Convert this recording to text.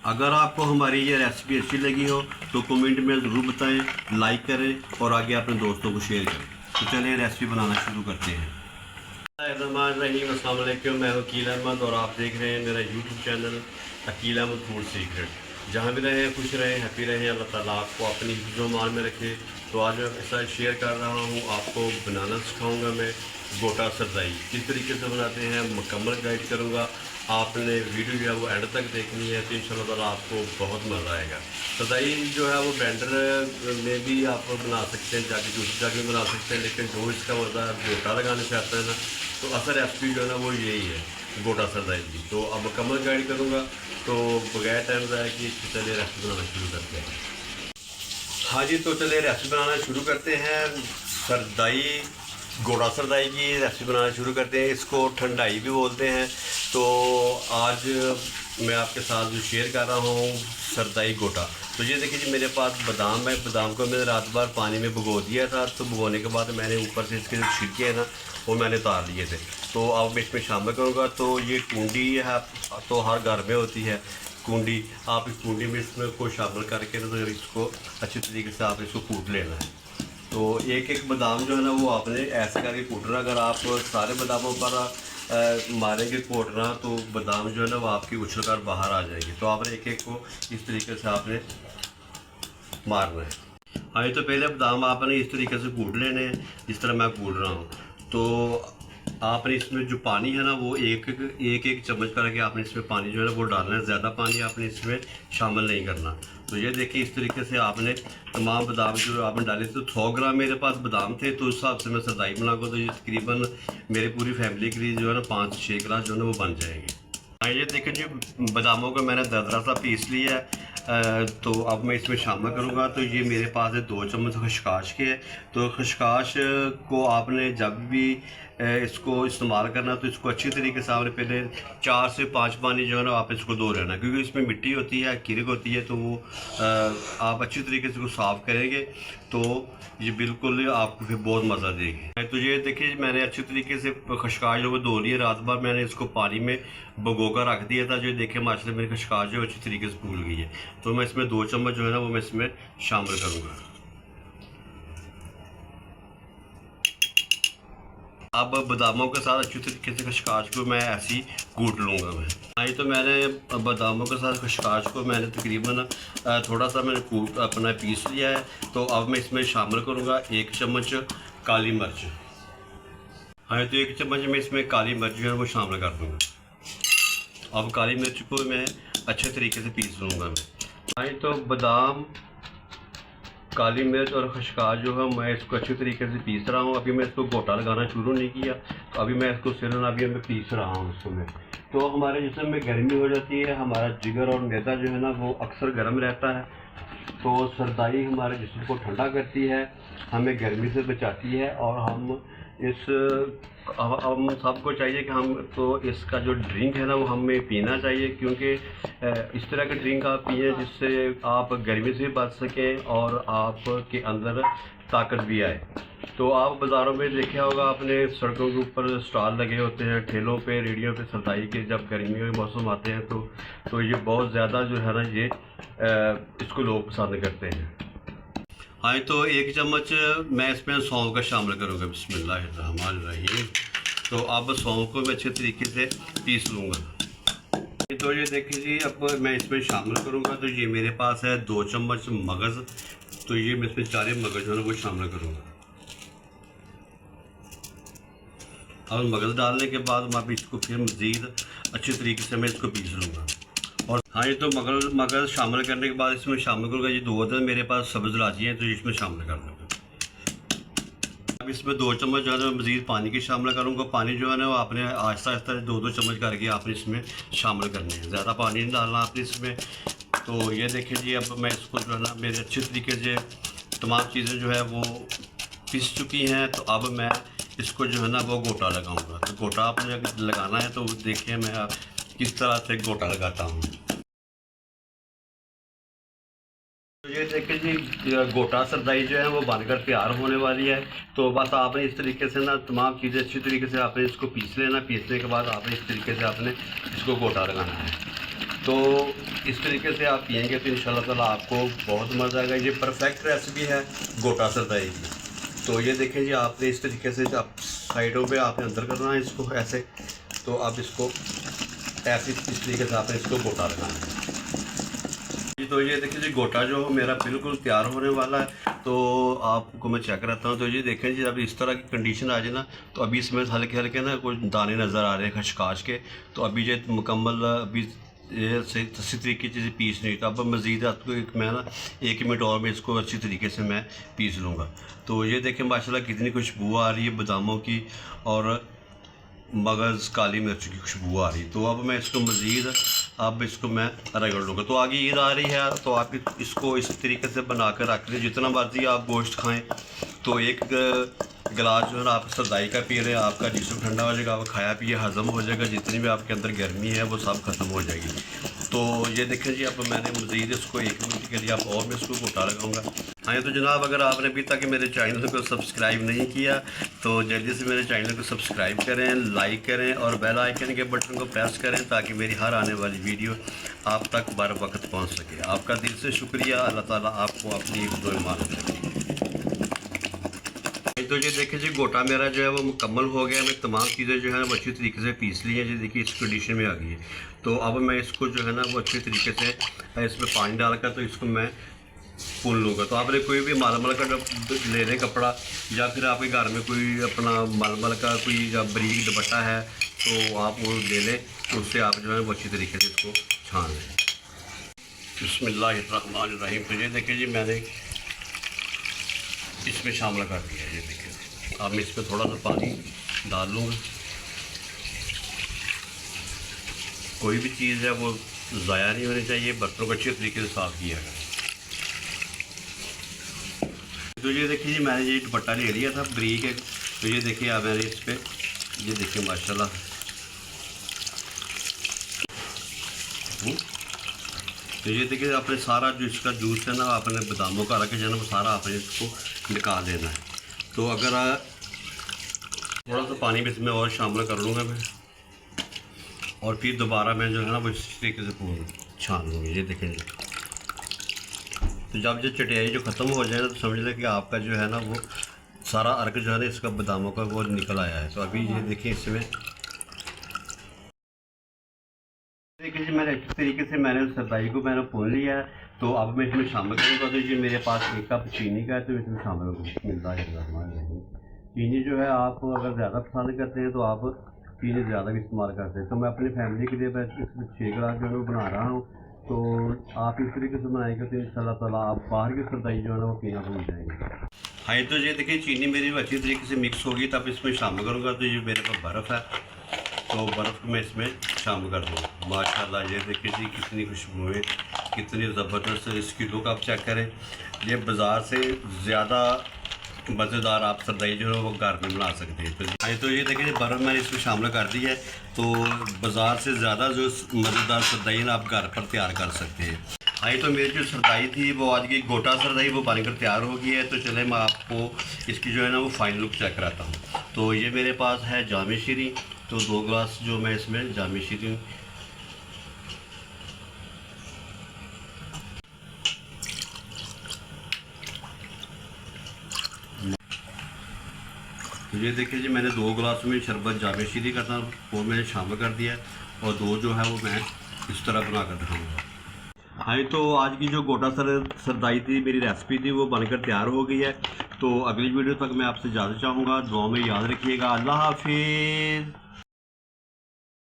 अगर आपको हमारी ये रेसिपी अच्छी लगी हो तो कमेंट में ज़रूर बताएं, लाइक करें और आगे अपने दोस्तों को शेयर करें। तो चलिए रेसिपी बनाना शुरू करते हैं। अस्सलाम वालेकुम, मैं अकील अहमद और आप देख रहे हैं मेरा YouTube channel Akeel Ahmad food secret. जहाँ भी रहें खुश रहें, हैप्पी रहें, अल्लाह ताला आपको अपनी हिफ्ज़ो मान में रखे। तो आज मैं आपके साथ शेयर कर रहा हूँ, आपको बनाना सिखाऊंगा मैं गोटा सरदाई। किस तरीके से बनाते हैं मुकम्मल गाइड करूँगा। आपने वीडियो जो है वो एंड तक देखनी है तो इंशाल्लाह ताला आपको बहुत मज़ा आएगा। सरदाई जो है वो ब्लेंडर में भी आप बना सकते हैं, जाके दूसरी जगह में बना सकते हैं, लेकिन जो इसका मज़ा गोटा लगाने से आता है ना, तो असल रेसिपी जो है ना वो यही है गोटा सरदाई की। तो अब मुकम्मल गाइड करूँगा, तो बगैर टाइम ज़ाया कि चलिए रेसिपी बनाना शुरू करते हैं। हाँ जी, तो चलिए रेसिपी बनाना शुरू करते हैं। सरदाई गोटा सरदाई की रेसिपी बनाना शुरू करते हैं। इसको ठंडाई भी बोलते हैं। तो आज मैं आपके साथ जो शेयर कर रहा हूँ सरदाई गोटा। तो ये देखिए जी, मेरे पास बादाम है। बादाम को मैंने रात भर पानी में भिगो दिया था। तो भिगोने के बाद मैंने ऊपर से इसके जो छिलके हैं ना वो मैंने उतार लिए थे। तो अब मैं इसमें शामिल करूँगा। तो ये कुंडी है, तो हर घर में होती है कुंडी। आप इस कुंडी में इसमें को शामिल करके ना तो इसको अच्छी तरीके से आप इसको कूट लेना है। तो एक एक बादाम जो है ना वो आपने ऐसे करके कूटना। अगर आप सारे बादामों पर मारेंगे कूटना तो बादाम जो है ना वो आपकी उछल कर बाहर आ जाएगी। तो आपने एक एक को इस तरीके से आपने मारना है। हाँ, तो पहले बादाम आपने इस तरीके से कूट लेने हैं जिस तरह मैं कूट रहा हूँ। तो आपने इसमें जो पानी है ना वो एक चम्मच करके आपने इसमें पानी जो है ना वो डालना है। ज़्यादा पानी आपने इसमें शामिल नहीं करना। तो ये देखिए, इस तरीके से आपने तमाम बादाम जो आपने डाले। तो 100 ग्राम मेरे पास बादाम थे, तो उस हिसाब से मैं सरदाई बनाऊंगा। तो ये तकरीबन मेरी पूरी फैमिली के लिए जो है ना 5 से 6 गिलास जो है ना वो बन जाएंगे। हाँ, ये देखिए जी, बादामों को मैंने दरदरा सा पीस लिया है। तो अब मैं इसमें शामिल करूँगा। तो ये मेरे पास है 2 चम्मच खशकाश के। तो खशकाश को आपने जब भी इसको इस्तेमाल करना तो इसको अच्छी तरीके से आपने पहले 4 से 5 पानी जो है ना आप इसको धो लेना, क्योंकि इसमें मिट्टी होती है, किरक होती है। तो वो आप अच्छी तरीके से इसको साफ़ करेंगे तो ये बिल्कुल आपको फिर बहुत मज़ा देगी। तो ये देखिए, मैंने अच्छी तरीके से खशकाश जो धो लिया। रात भर मैंने इसको पानी में भिगो कर रख दिया था। जो देखिए माशाल्लाह मेरी खशकाश जो अच्छी तरीके से फूल गई है। तो मैं इसमें 2 चम्मच जो है ना वो मैं इसमें शामिल करूँगा। अब बादामों के साथ अच्छी तरीके से खशकाश को मैं ऐसे ही कूट लूँगा मैं। हाँ, तो मैंने बादामों के साथ खशकाश को मैंने तकरीबन थोड़ा सा मैंने कूट अपना पीस लिया है। तो अब मैं इसमें शामिल करूँगा 1 चम्मच काली मिर्च। हाँ, तो 1 चम्मच में इसमें काली मिर्च जो है वो शामिल कर दूँगा। अब काली मिर्च को मैं अच्छे तरीके से पीस लूँगा मैं। हाँ, तो बादाम, काली मिर्च और खशकाश जो है मैं इसको अच्छे तरीके से पीस रहा हूँ। अभी मैं इसको गोटा लगाना शुरू नहीं किया। तो अभी मैं इसको सिलन अभी मैं पीस रहा हूँ इसमें। तो हमारे जिस्म में गर्मी हो जाती है, हमारा जिगर और मैदा जो है ना वो अक्सर गर्म रहता है। तो सरदाई हमारे जिस्म को ठंडा करती है, हमें गर्मी से बचाती है। और हम सबको चाहिए कि हम तो इसका जो ड्रिंक है ना वो हमें पीना चाहिए, क्योंकि इस तरह के ड्रिंक आप पिए जिससे आप गर्मी से बच सकें और आपके अंदर ताकत भी आए। तो आप बाज़ारों में देखा होगा आपने, सड़कों के ऊपर स्टॉल लगे होते हैं, ठेलों पे, रेडियो पे सरदाई के जब गर्मियों के मौसम आते हैं तो ये बहुत ज़्यादा जो है ना ये इसको लोग पसंद करते हैं। हाँ, तो 1 चम्मच मैं इसमें सौंफ का शामिल करूँगा। बिस्मिल्लाहिर्रहमानिर्रहीम। तो अब सौंफ को मैं अच्छे तरीके से पीस लूँगा। तो ये देखिए जी, अब मैं इसमें शामिल करूँगा। तो ये मेरे पास है 2 चम्मच मगज़। तो ये मैं इसमें 4 मगज़ जो है वो शामिल करूँगा। और मगज़ डालने के बाद मैं इसको फिर मज़ीद अच्छे तरीके से मैं इसको पीस लूँगा। और हाँ, ये तो मगज़ शामिल करने के बाद इसमें शामिल करूँगा ये 2 अदद मेरे पास सब्ज़ इलायची हैं, तो इसमें शामिल कर दूँगा। अब इसमें 2 चम्मच जो है ना मज़ीद पानी की शामिल करूँगा। पानी जो है ना वो आपने आहिस्ता आहिस्ता 2-2 चम्मच करके आपने इसमें शामिल करने हैं, ज़्यादा पानी नहीं डालना आपने इसमें। तो ये देखिए जी, अब मैं इसको जो है ना मेरे अच्छे तरीके से तमाम चीज़ें जो है वो पिस चुकी हैं। तो अब मैं इसको जो है ना वो गोटा लगाऊंगा। तो गोटा आपने अगर लगाना है तो देखिए मैं किस तरह से गोटा लगाता हूँ। तो ये देखिए जी, गोटा सरदाई जो है वो बनकर तैयार होने वाली है। तो बस आपने इस तरीके से ना तमाम चीज़ें अच्छी तरीके से आपने इसको पीस लेना। पीसने के बाद आपने इस तरीके से आपने इसको गोटा लगाना है। तो इस तरीके से आप पिएंगे तो इंशाल्लाह ताला आपको बहुत मज़ा आएगा। ये परफेक्ट रेसिपी है गोटा सरदाई की। तो ये देखें जी, आपने इस तरीके से आप साइडों पे आपने अंदर करना है इसको ऐसे, तो आप इसको ऐसे इस तरीके से आपने इसको गोटा लगाना है जी। तो ये देखिए जी, गोटा जो मेरा बिल्कुल तैयार होने वाला है। तो आपको मैं चेक करता हूँ। तो ये देखें जी, अब इस तरह की कंडीशन आ जाए ना, तो अभी इसमें हल्के हल्के ना कुछ दाने नज़र आ रहे हैं खचकाश के। तो अभी ये मुकम्मल अभी ये सही तरीके से पीस नहीं। तो अब मज़ीद आपको मैं ना 1 मिनट और में इसको अच्छी तरीके से मैं पीस लूँगा। तो ये देखें माशाल्लाह कितनी खुशबू आ रही है बादामों की और मगज़ काली मिर्च की खुशबू आ रही। तो अब मैं इसको मज़ीद अब इसको मैं रगड़ लूँगा। तो आगे ईद आ रही है, तो आप इसको इस तरीके से बना कर रख लें। जितना मर्ज़ी आप गोश्त खाएँ, तो एक गिलास जो है ना आप सरदाई का पी रहे हैं, आपका जिस्म ठंडा हो जाएगा, आप खाया पिए हज़म हो जाएगा, जितनी भी आपके अंदर गर्मी है वो सब ख़त्म हो जाएगी। तो ये देखें जी, अब मैंने मज़ीद इसको 1 मिनट के लिए अब और मैं इसको गोटा लगाऊंगा। हाँ तो जनाब, अगर आपने अभी तक मेरे चैनल को सब्सक्राइब नहीं किया तो जल्दी से मेरे चैनल को सब्सक्राइब करें, लाइक करें और बेल आइकन के बटन को प्रेस करें, ताकि मेरी हर आने वाली वीडियो आप तक बर वक्त पहुँच सके। आपका दिल से शुक्रिया। अल्लाह ताला आपको अपनी ईमान रखे। तो ये देखिए जी, गोटा मेरा जो है वो मुकम्मल हो गया। मैं तमाम चीज़ें जो है वो अच्छी तरीके से पीस ली हैं। जी देखिए, इस कंडीशन में आ गई है। तो अब मैं इसको जो है ना वो अच्छी तरीके से इसमें पानी डालकर तो इसको मैं भून लूँगा। तो आपने कोई भी मलमल का ले लें कपड़ा, या फिर आपके घर में कोई अपना मलमल का कोई या बारीक दुपट्टा है तो आप वो ले लें। तो उससे आप जो है वो अच्छी तरीके से इसको छान लें। बिस्मिल्लाहिर्रहमानिर्रहीम। तो ये देखिए जी, मैंने इसमें शामिल कर दिया। ये देखिए, अब मैं इसमें थोड़ा सा पानी डाल लूँगा। कोई भी चीज़ है वो ज़ाया नहीं होनी चाहिए, बर्तनों को अच्छे तरीके से साफ़ किया गया। तो ये देखिए जी, मैंने ये दुपट्टा ले लिया था ब्रीक है। तो ये देखिए, अब मैंने इस पर ये देखिए माशाल्लाह तो ये देखिए, आपने सारा जो इसका जूस है ना आपने बादामों का रख जो है ना वो सारा आपने इसको निकाल देना है। तो अगर थोड़ा सा पानी भी इसमें और शामिल कर लूँगा मैं, और फिर दोबारा मैं जो है ना वो इस तरीके से पूरा छान लूँगी। ये देखें जी, तो जब जो चटियाई जो ख़त्म हो जाए ना, तो समझ लें कि आपका जो है ना वो सारा अर्क जो है ना इसका बादामों का वो निकल आया है। तो अभी ये देखिए, इसमें देखिए जी, मैंने अच्छी तरीके से मैंने सरदाई को मैंने भून लिया है। तो अब मैं इसमें शामिल करूँगा। तो ये मेरे पास 1 कप चीनी का है, तो इसमें शामिल मिलता है। चीनी जो है आप अगर ज़्यादा पसंद करते हैं तो आप चीनी ज़्यादा भी इस्तेमाल करते हैं। तो मैं अपनी फैमिली के लिए मैं इसमें 6 गिलास जो है वो बना रहा हूँ। तो आप इस तरीके से बनाएंगे तो इंशाल्लाह ताला आप बाहर की सरदाई जो है ना वो पीना भूल जाएंगे। हाँ, तो ये देखिए, चीनी मेरी अच्छी तरीके से मिक्स होगी। तब इसमें शामिल करूँगा। तो ये मेरे पास बर्फ़ है, तो बर्फ़ में इसमें शामिल कर दूँगा। माशाल्लाह ये देखिए जी, कितनी खुशबू है, कितनी ज़बरदस्त इसकी लुक आप चेक करें। ये बाज़ार से ज़्यादा मज़ेदार आप सरदाई जो है वो घर में बना सकते हैं। तो ये देखिए, बर्फ़ मैंने इसमें शामिल कर दी है। तो बाज़ार से ज़्यादा जो मज़ेदार सरदाई ना आप घर पर तैयार कर सकते हैं। हाँ, तो मेरी जो सरदाई थी वो आज की गोटा सरदाई वो बनकर तैयार हो गई है। तो चले मैं आपको इसकी जो है ना वो फाइनल लुक चेक कराता हूँ। तो ये मेरे पास है जामे शीरी। तो 2 गिलास जो मैं इसमें जामे शीरी तो ये देखिए जी, मैंने 2 गिलास में शरबत जामे शीरी का था वो मैंने शामिल कर दिया है, और 2 जो है वो मैं इस तरह बना कर दिखाऊँगा। हाँ, तो आज की जो गोटा सरदाई थी मेरी रेसिपी थी वो बनकर तैयार हो गई है। तो अगली वीडियो तक मैं आपसे इजाज़त चाहूँगा। दुआ में याद रखिएगा। अल्लाह हाफिज़।